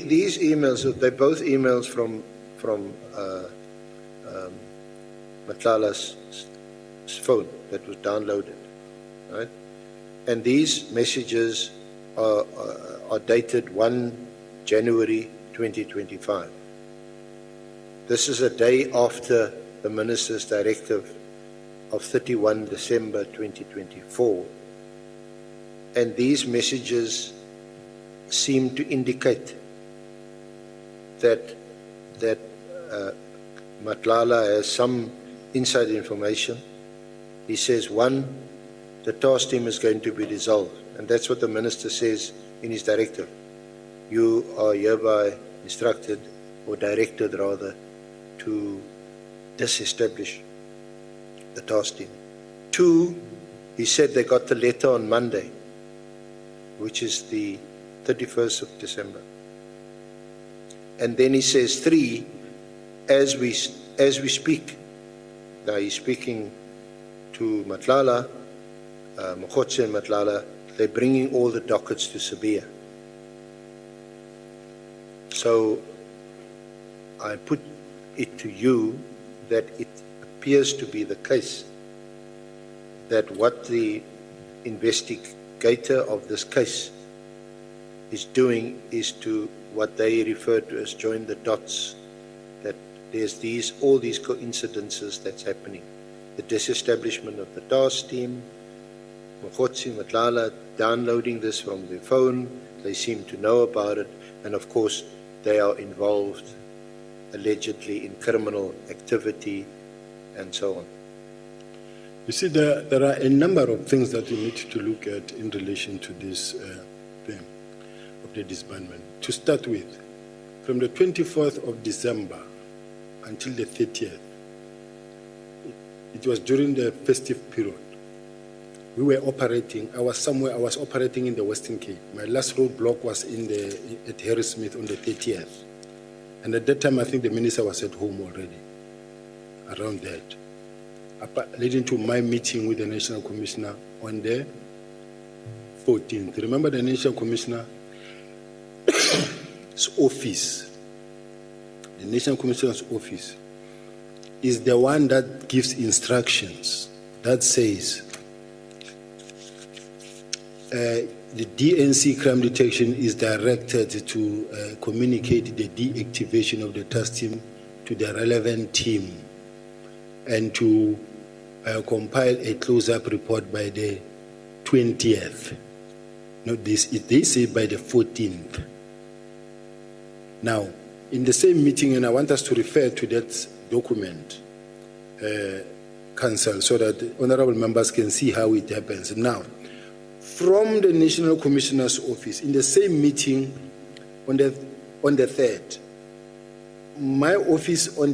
These emails, they're both emails from Matlala's phone that was downloaded, right? And these messages are dated 1 January 2025. This is a day after the Minister's Directive of 31 December 2024. And these messages seem to indicate that Matlala has some inside information. He says, one, the task team is going to be dissolved. And that's what the Minister says in his directive. You are hereby instructed, or directed rather, to disestablish the task team. Two, he said they got the letter on Monday, which is the 31st of December. And then he says, three, as we speak, now he's speaking to Matlala, Mokgotsi and Matlala, they're bringing all the dockets to Sibiya. So I put it to you that it appears to be the case that what the investigator of this case is doing is to what they refer to as join the dots, that there's all these coincidences that's happening. The disestablishment of the task team, Mokgotsi, Matlala downloading this from their phone, they seem to know about it, and of course they are involved allegedly in criminal activity and so on. You see, there are a number of things that we need to look at in relation to this thing of the disbandment. To start with, from the 24th of December until the 30th, it was during the festive period. We were operating, I was operating in the Western Cape. My last roadblock was at Harrismith on the 30th. And at that time, I think the minister was at home already, around that, leading to my meeting with the National Commissioner on the 14th. Remember, the National Commissioner's office, the National Commissioner's office is the one that gives instructions, that says, the DNC crime detection is directed to communicate the deactivation of the task team to the relevant team and to compile a close-up report by the 20th. No, they say by the 14th. Now, in the same meeting, and I want us to refer to that document, Council, so that honorable members can see how it happens. Now, from the National Commissioner's office, in the same meeting on the 3rd, my office on